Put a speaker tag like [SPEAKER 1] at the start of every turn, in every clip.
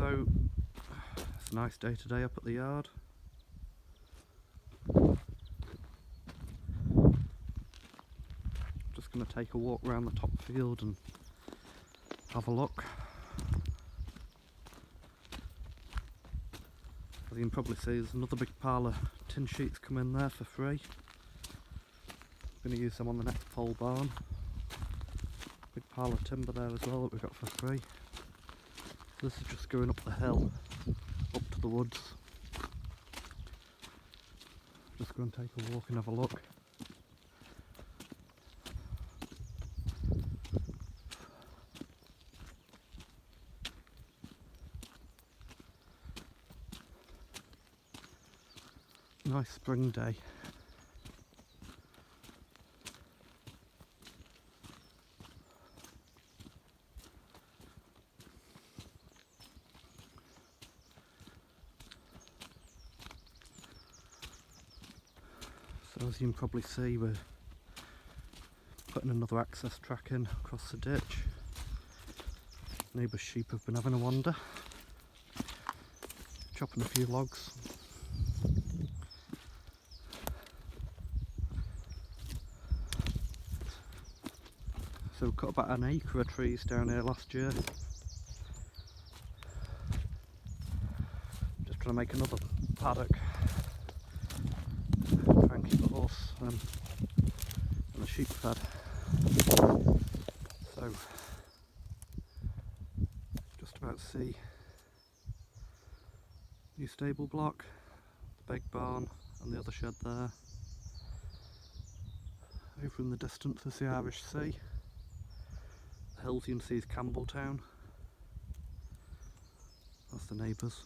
[SPEAKER 1] So it's a nice day today up at the yard. Just going to take a walk around the top field and have a look. As you can probably see, there's another big pile of tin sheets come in there for free. I'm going to use them on the next pole barn. Big pile of timber there as well that we got for free. So this is just going up the hill, up to the woods. Just go and take a walk and have a look. Nice spring day. So as you can probably see, we're putting another access track in across the ditch. Neighbour's sheep have been having a wander, chopping a few logs. So we cut about an acre of trees down here last year. Just trying to make another paddock. Try and keep the horse and the sheep fed. So just about to see new stable block, the big barn and the other shed there. Over in the distance is the Irish Sea. The hills you can see is Campbelltown. That's the neighbours.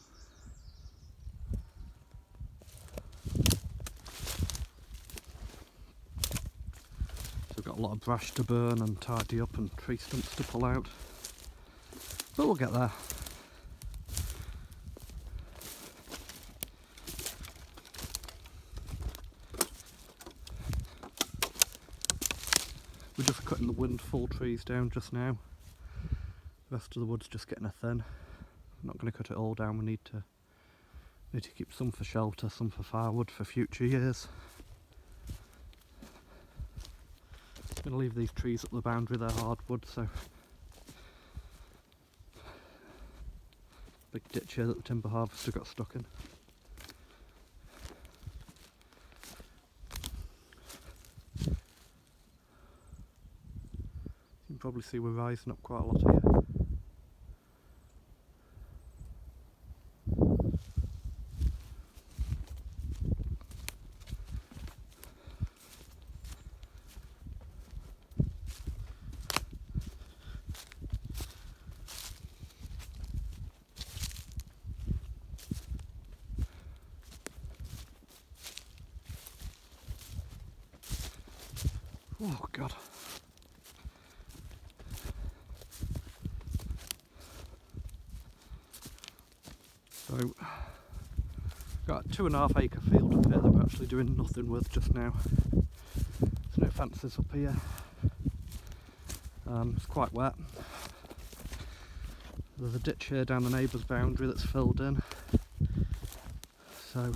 [SPEAKER 1] So we've got a lot of brush to burn and tidy up and tree stumps to pull out. But we'll get there. We're just cutting the windfall trees down just now. The rest of the wood's just getting a thin. I'm not going to cut it all down. We need to keep some for shelter, some for firewood for future years. I'm going to leave these trees up the boundary. They're hardwood, so big ditch here that the timber harvester got stuck in. You can probably see we're rising up quite a lot here. Oh God. So, got a 2.5 acre field up here that we're actually doing nothing with just now. There's no fences up here. It's quite wet. There's a ditch here down the neighbour's boundary that's filled in. So,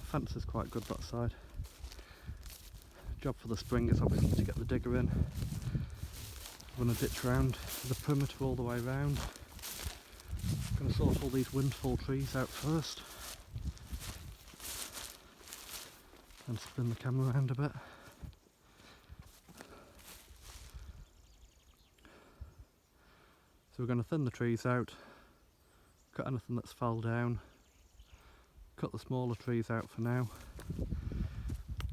[SPEAKER 1] fence is quite good that side. Job for the spring is obviously to get the digger in, run a ditch round the perimeter all the way round. I'm going to sort all these windfall trees out first and spin the camera around a bit. So we're going to thin the trees out, cut anything that's fell down, cut the smaller trees out for now.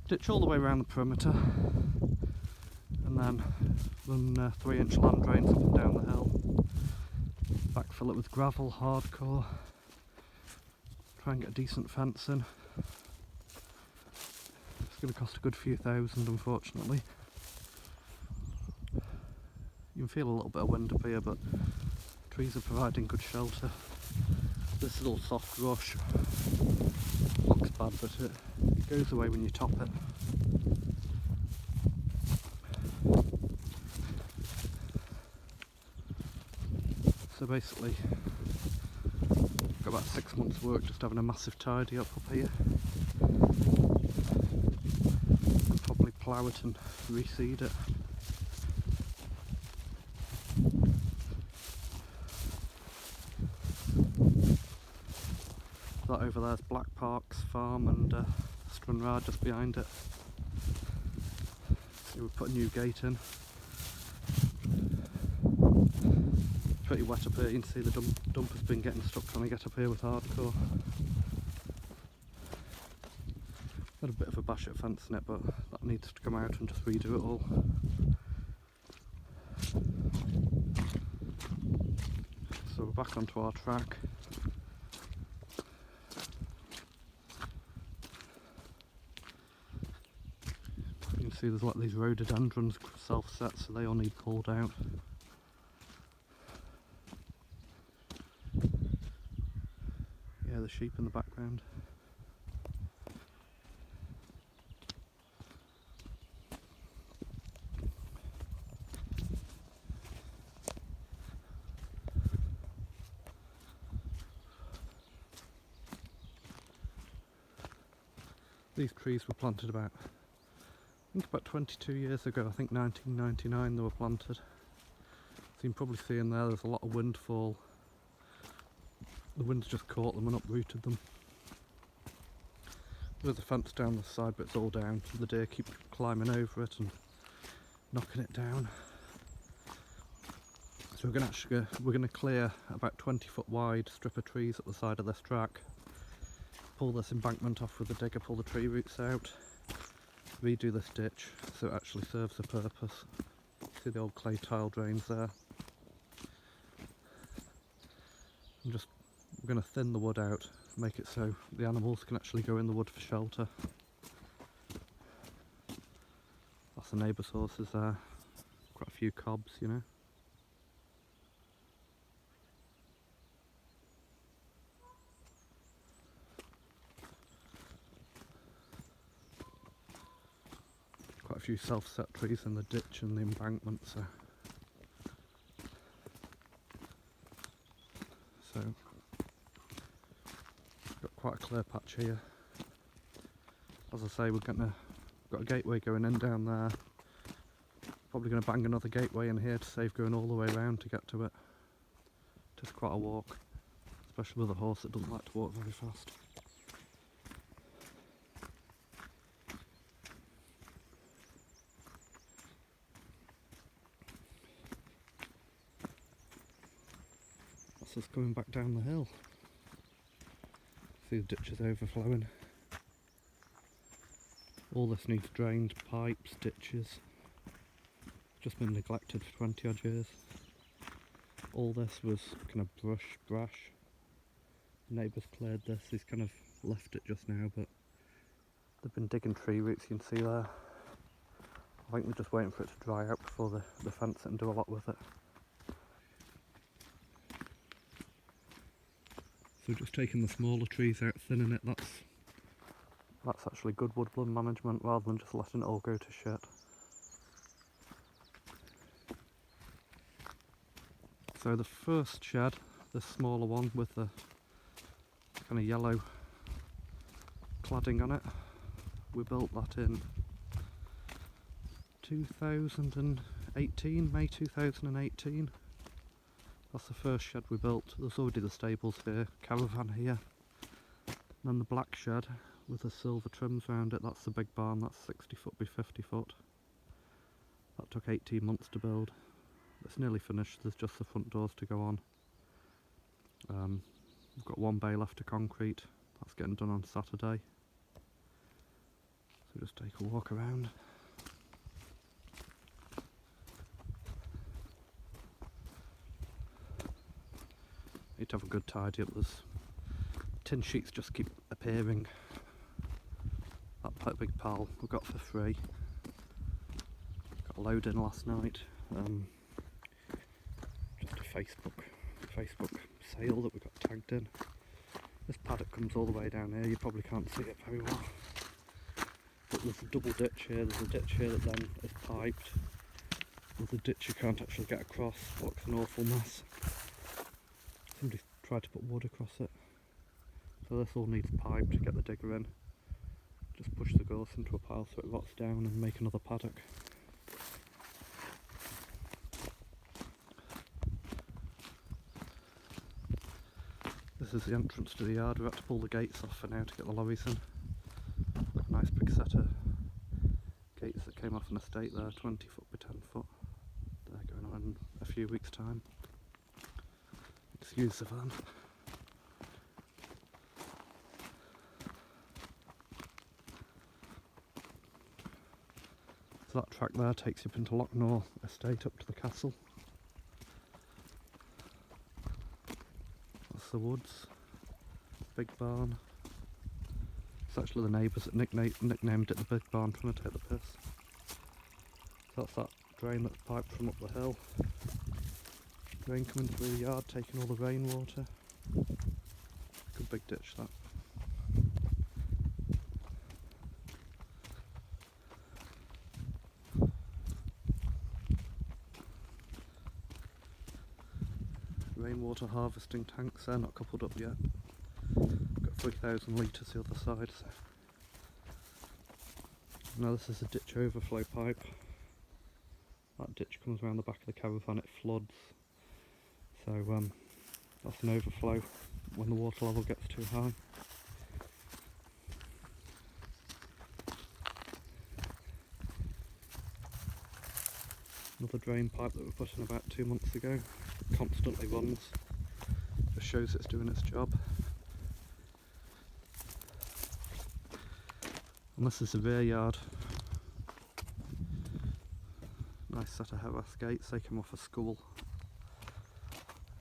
[SPEAKER 1] Ditch all the way around the perimeter and then run 3-inch land drains up and down the hill. Backfill it with gravel, hardcore. Try and get a decent fence in. It's going to cost a good few thousand, unfortunately. You can feel a little bit of wind up here, but trees are providing good shelter. This little soft rush looks bad, but it goes away when you top it. So basically, got about 6 months work just having a massive tidy up here. And probably plough it and reseed it. That over there's Black Park's farm and Stranraer just behind it. So we put a new gate in. Pretty wet up here, you can see the dumper's been getting stuck trying to get up here with hardcore. Had a bit of a bash at fencing it, but that needs to come out and just redo it all. So we're back onto our track. You can see there's like these rhododendrons self-set, so they all need pulled out. Yeah, the sheep in the background. These trees were planted about, I think about 22 years ago. I think 1999 they were planted. So you can probably see in there's a lot of windfall. The wind's just caught them and uprooted them. There's a fence down the side, but it's all down. The deer keep climbing over it and knocking it down. So we're going to clear about 20 foot wide strip of trees at the side of this track. Pull this embankment off with the digger, pull the tree roots out, redo this ditch so it actually serves a purpose. See the old clay tile drains there. And we're going to thin the wood out, make it so the animals can actually go in the wood for shelter. That's the neighbour's horses there, quite a few cobs, you know. Quite a few self-set trees in the ditch and the embankment, so got quite a clear patch here. As I say, we've got a gateway going in down there. Probably going to bang another gateway in here to save going all the way around to get to it. Just quite a walk, especially with a horse that doesn't like to walk very fast. That's us coming back down the hill. See the ditch is overflowing. All this needs drained, pipes, ditches. Just been neglected for 20 odd years. All this was kind of brash. The neighbour's cleared this, he's kind of left it just now, but they've been digging tree roots, you can see there. I think they're just waiting for it to dry out before they fence it and do a lot with it. So just taking the smaller trees out, thinning it, that's actually good woodland management rather than just letting it all go to shit. So the first shed, this smaller one with the kind of yellow cladding on it, we built that in 2018, May 2018. That's the first shed we built. There's already the stables here, caravan here. And then the black shed with the silver trims around it, that's the big barn, that's 60 foot by 50 foot. That took 18 months to build. It's nearly finished, there's just the front doors to go on. We've got one bay left to concrete, that's getting done on Saturday. So just take a walk around. Need to have a good tidy up, there's tin sheets just keep appearing. That big pile we got for free. Got a load in last night. Just a Facebook sale that we got tagged in. This paddock comes all the way down here, you probably can't see it very well. But there's a double ditch here, there's a ditch here that then is piped. There's a ditch you can't actually get across, looks an awful mess. Somebody's tried to put wood across it. So this all needs pipe to get the digger in. Just push the gorse into a pile so it rots down and make another paddock. This is the entrance to the yard. We had to pull the gates off for now to get the lorries in. Got a nice big set of gates that came off an estate there, 20 foot by 10 foot. They're going on in a few weeks' time. Excuse the van. So that track there takes you up into Locknor estate up to the castle. That's the woods. Big barn. It's actually the neighbours that nicknamed it the Big Barn, trying to take the piss. So that's that drain that's piped from up the hill. Drain coming through the yard, taking all the rainwater. Good big ditch that. Rainwater harvesting tanks there, not coupled up yet. Got 3,000 litres the other side. So. Now this is a ditch overflow pipe. That ditch comes around the back of the caravan, it floods. So that's an overflow when the water level gets too high. Another drain pipe that we put in about 2 months ago. Constantly runs. Just shows it's doing its job. And this is the rear yard. Nice set of Heather gates, they come off a school.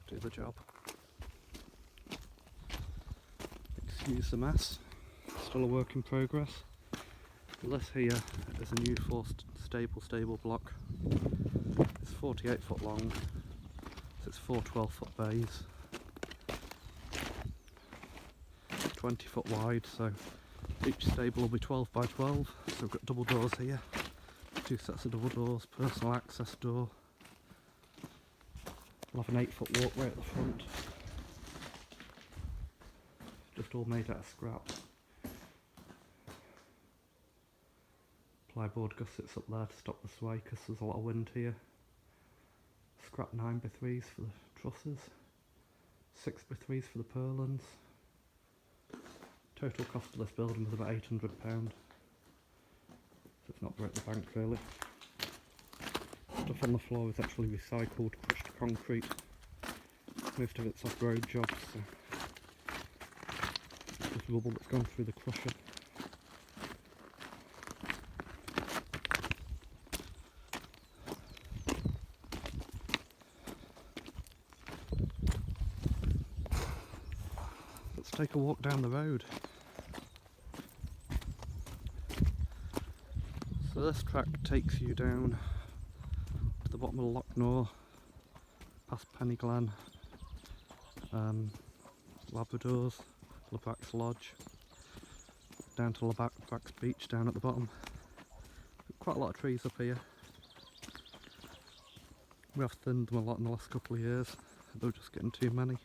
[SPEAKER 1] Do the job. Excuse the mess. Still a work in progress. This here is a new stable block. It's 48 foot long. So it's 4 12-foot bays. 20 foot wide, so each stable will be 12 by 12. So we've got double doors here. 2 sets of double doors, personal access door. We'll have an 8 foot walkway at the front. Just all made out of scrap. Plyboard gussets up there to stop the sway because there's a lot of wind here. Scrap 9x3s for the trusses. 6x3s for the purlins. Total cost of this building was about £800. So it's not broke the bank really. Stuff on the floor is actually recycled, crushed concrete. Most of it's off-road jobs, so just rubble that's gone through the crusher. Let's take a walk down the road. So this track takes you down to the bottom of Locknor, past Pennyglen, Labradors, Labac's Lodge, down to Labac's Beach down at the bottom. Quite a lot of trees up here. We have thinned them a lot in the last couple of years, they were just getting too many.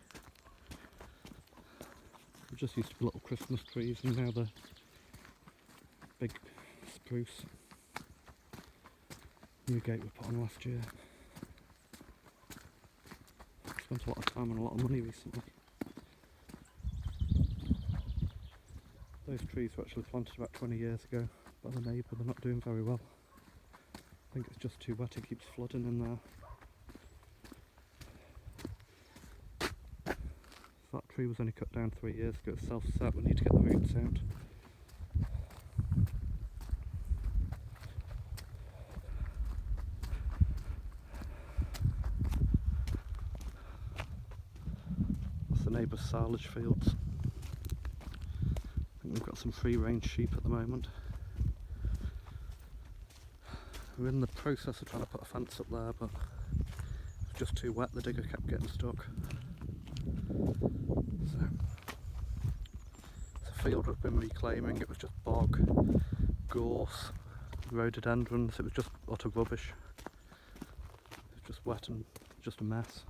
[SPEAKER 1] They just used to be little Christmas trees and now they're big spruce. New gate we put on last year. Spent a lot of time and a lot of money recently. Those trees were actually planted about 20 years ago by the neighbour, they're not doing very well. I think it's just too wet, it keeps flooding in there. So that tree was only cut down 3 years ago, it's self-set, we need to get the roots out. Neighbour's silage fields. I think we've got some free range sheep at the moment. We're in the process of trying to put a fence up there, but it was just too wet, the digger kept getting stuck. So it's a field we've been reclaiming, it was just bog, gorse, rhododendrons, it was just utter rubbish. It was just wet and just a mess.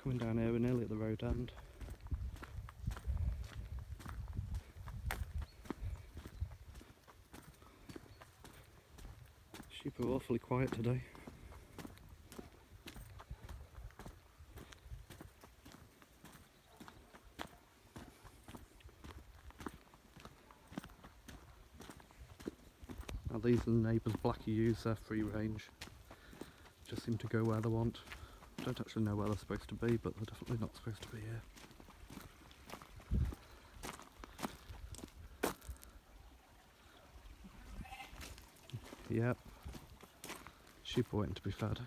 [SPEAKER 1] Coming down here, we're nearly at the road end. Sheep are awfully quiet today. Now these are the neighbours' blacky ewes, they're free range. Just seem to go where they want. I don't actually know where they're supposed to be, but they're definitely not supposed to be here. Yep. Sheep are waiting to be fed.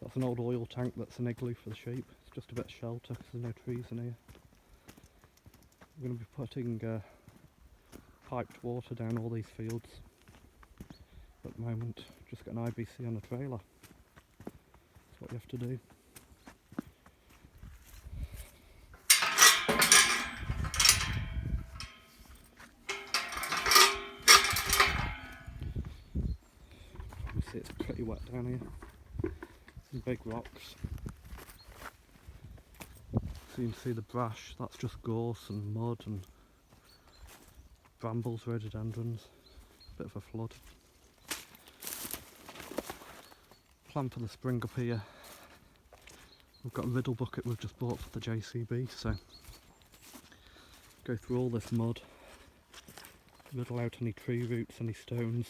[SPEAKER 1] That's an old oil tank that's an igloo for the sheep. It's just a bit of shelter because there's no trees in here. We're going to be putting piped water down all these fields at the moment. Just got an IBC on a trailer. That's what you have to do. You see it's pretty wet down here. Some big rocks. So you can see the brash, that's just gorse and mud and brambles, rhododendrons. Bit of a flood. Plan for the spring up here. We've got a riddle bucket we've just bought for the JCB, so go through all this mud, riddle out any tree roots, any stones,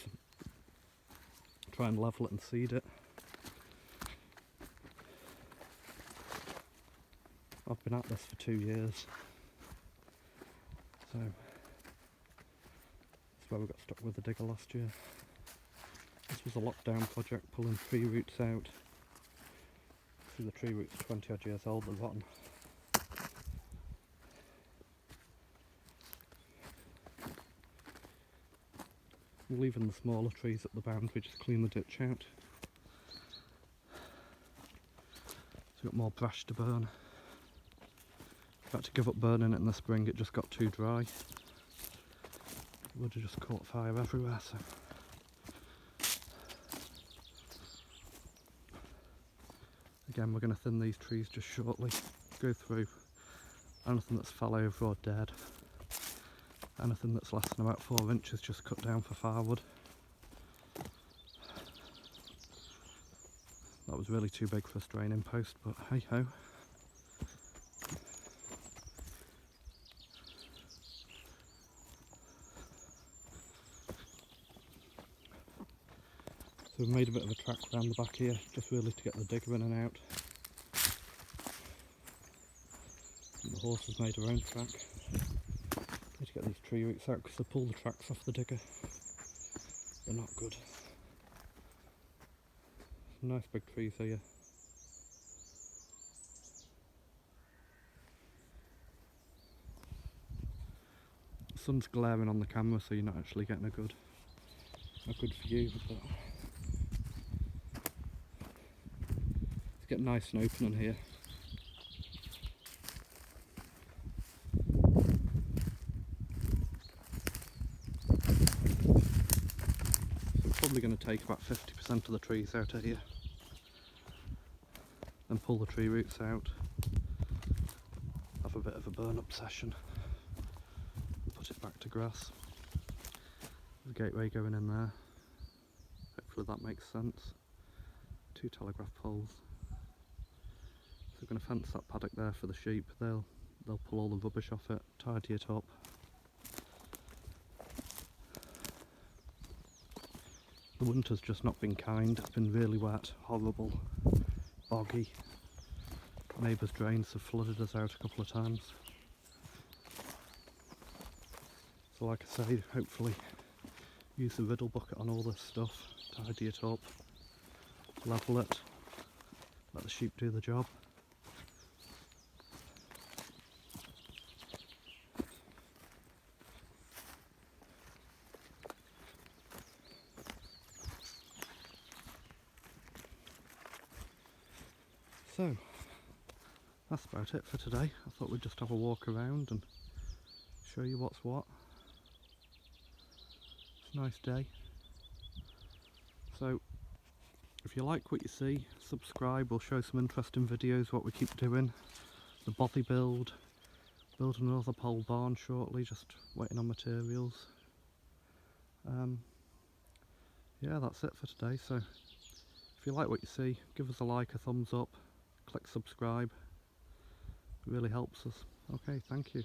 [SPEAKER 1] try and level it and seed it. I've been at this for 2 years, so that's where we got stuck with the digger last year. This was a lockdown project, pulling tree roots out. See, the tree roots are 20 odd years old, they're rotten. We're leaving the smaller trees at the boundary, just clean the ditch out. So we've got more brash to burn. I had to give up burning it in the spring, it just got too dry. It would have just caught fire everywhere, so. Again, we're going to thin these trees just shortly, go through anything that's fell over or dead. Anything that's less than about 4 inches just cut down for firewood. That was really too big for a straining post, but hey ho. So we've made a bit of a track around the back here, just really to get the digger in and out. And the horse has made her own track. Need to get these tree roots out because they pull the tracks off the digger. They're not good. Some nice big trees here. The sun's glaring on the camera, so you're not actually getting a good view, but it's getting nice and open in here. Probably going to take about 50% of the trees out of here and pull the tree roots out, have a bit of a burn up session and put it back to grass. There's a gateway going in there, hopefully that makes sense. 2 telegraph poles. So we're going to fence that paddock there for the sheep. They'll pull all the rubbish off it, tidy it up. The winter's just not been kind, it's been really wet, horrible, boggy. Neighbours' drains have flooded us out a couple of times. So like I say, hopefully use the riddle bucket on all this stuff, tidy it up, level it, let the sheep do the job. So, that's about it for today. I thought we'd just have a walk around and show you what's what. It's a nice day. So if you like what you see, subscribe. We'll show some interesting videos what we keep doing. The bothy build, building another pole barn shortly, just waiting on materials. Yeah, that's it for today. So if you like what you see, give us a like, a thumbs up, click subscribe. It really helps us. Okay, thank you.